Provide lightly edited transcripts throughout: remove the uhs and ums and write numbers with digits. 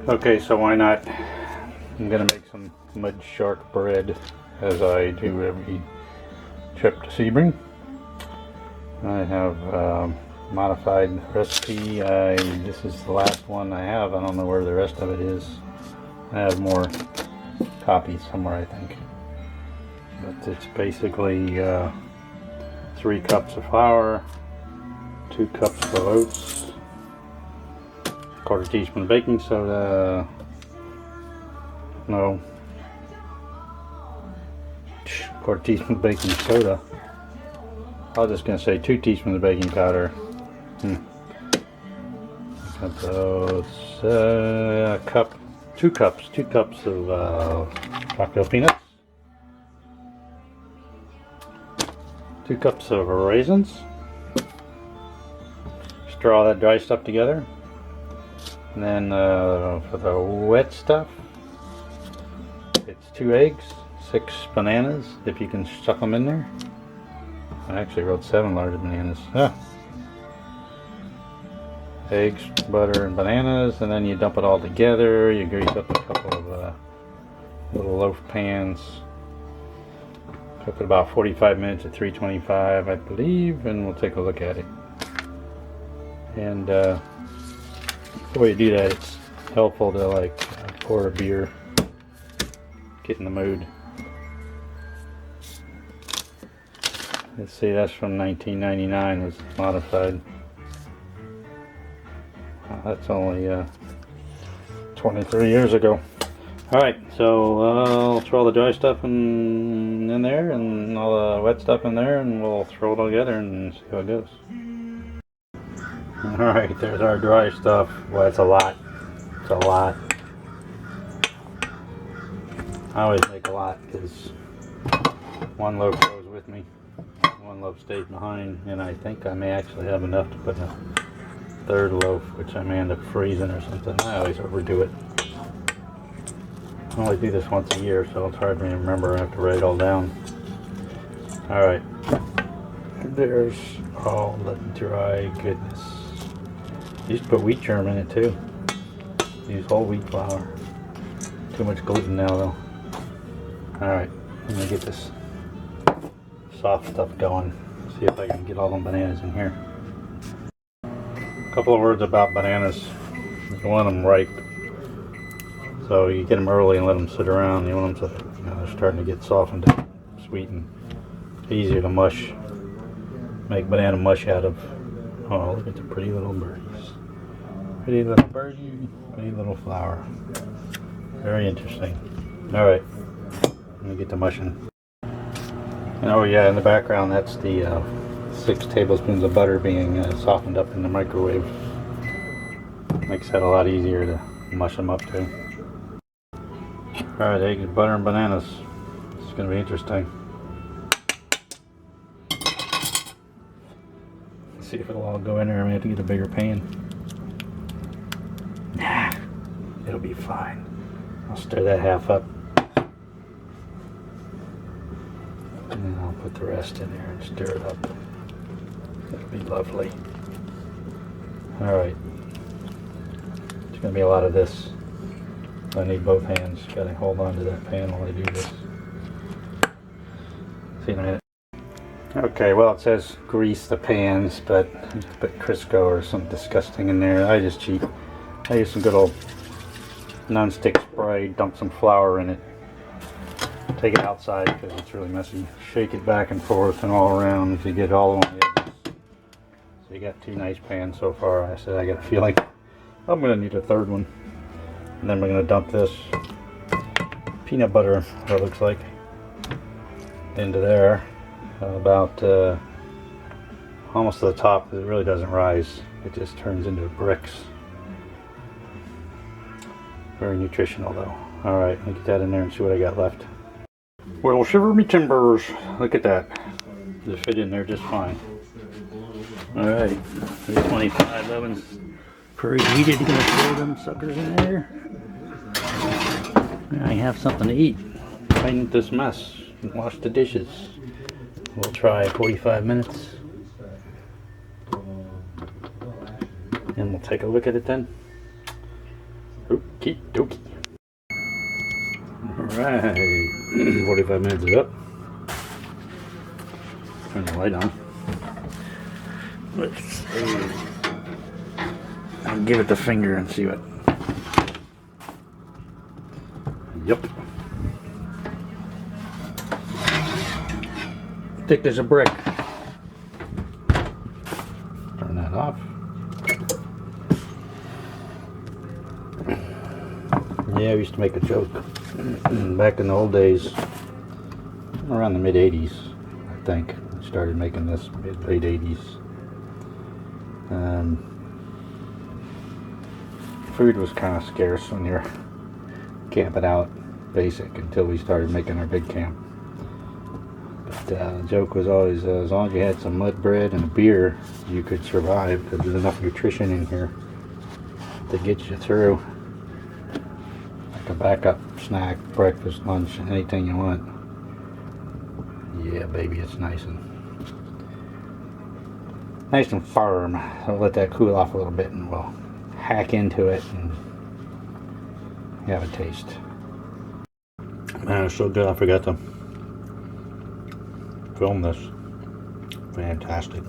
Okay, so why not? I'm gonna make some Mudshark bread as I do every trip to Sebring. I have modified recipe. This is the last one I have. I don't know where the rest of it is. I have more copies somewhere, I think. But it's basically 3 cups of flour, 2 cups of oats, 1/4 teaspoon of baking soda, no, 1/4 teaspoon of baking soda. I was just going to say 2 teaspoons of baking powder. Got those, 2 cups of chocolate peanuts, 2 cups of raisins. Stir all that dry stuff together. And then for the wet stuff, it's 2 eggs, 6 bananas, if you can stuff them in there. I actually wrote 7 large bananas. Eggs, butter, and bananas, and then you dump it all together. You grease up a couple of little loaf pans. Cook it about 45 minutes at 325, I believe, and we'll take a look at it. And before you do that, it's helpful to like pour a beer, get in the mood. Let's see, that's from 1999, it was modified. That's only 23 years ago. Alright, so I'll throw all the dry stuff in there and all the wet stuff in there, and we'll throw it all together and see how it goes. Alright, there's our dry stuff. Well, it's a lot. It's a lot. I always make a lot because 1 loaf goes with me, 1 loaf stays behind, and I think I may actually have enough to put in a 3rd loaf, which I may end up freezing or something. I always overdo it. I only do this once a year, so it's hard for me to remember. I have to write it all down. Alright. There's all the dry goodness. You just put wheat germ in it too. Use whole wheat flour. Too much gluten now though. Alright, let me get this soft stuff going. See if I can get all them bananas in here. A couple of words about bananas. You want them ripe. So you get them early and let them sit around. You want them to, they're starting to get softened and sweetened. Easier to mush. Make banana mush out of. Oh, look at the pretty little birdies. Pretty little birdie, pretty little flower. Very interesting. Alright, let me get to mushing. And oh yeah, in the background, that's the 6 tablespoons of butter being softened up in the microwave. Makes that a lot easier to mush them up too. Alright, eggs, butter, and bananas. It's going to be interesting. Let's see if it'll all go in there. I may have to get a bigger pan. Nah, it'll be fine. I'll stir that half up. And then I'll put the rest in there and stir it up. It'll be lovely. Alright. There's going to be a lot of this. I need both hands. Gotta hold on to that pan while I do this. See you in a minute. Okay, well it says grease the pans, but put Crisco or something disgusting in there. I just cheat. I use some good old non-stick spray, dump some flour in it. Take it outside because it's really messy. Shake it back and forth and all around if you get all on the edges. So you got 2 nice pans so far. I said I got a feeling I'm going to need a 3rd one. And then we're going to dump this peanut butter, what it looks like, into there. About almost to the top. It really doesn't rise. It just turns into bricks. Very nutritional though. Alright, let me get that in there and see what I got left. Well, shiver me timbers. Look at that. Just fit in there just fine. Alright, 325 ovens preheated. Gonna throw them suckers in there. I have something to eat. Clean this mess and wash the dishes. We'll try 45 minutes. And we'll take a look at it then. Okie dokie. Alright, 45 minutes is up. Turn the light on. Let's see. I'll give it the finger and see what. Yep. Thick as a brick. Turn that off. Yeah, I used to make a joke back in the old days, around the mid 80s, I think. I started making this late 80s. Food was kind of scarce when you're camping out basic until we started making our big camp. But the joke was always as long as you had some Mudbread and a beer, you could survive because there's enough nutrition in here to get you through. Like a backup snack, breakfast, lunch, anything you want. Yeah, baby, it's nice and firm. I'll let that cool off a little bit and we'll hack into it and have a taste. Man, it's so good. I forgot to film this. Fantastic.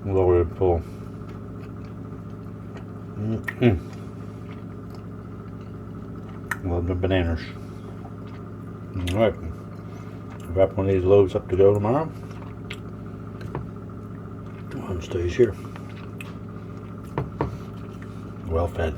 Lower it full. Love the bananas. Alright. Wrap one of these loaves up to go tomorrow. One stays here. Well fed.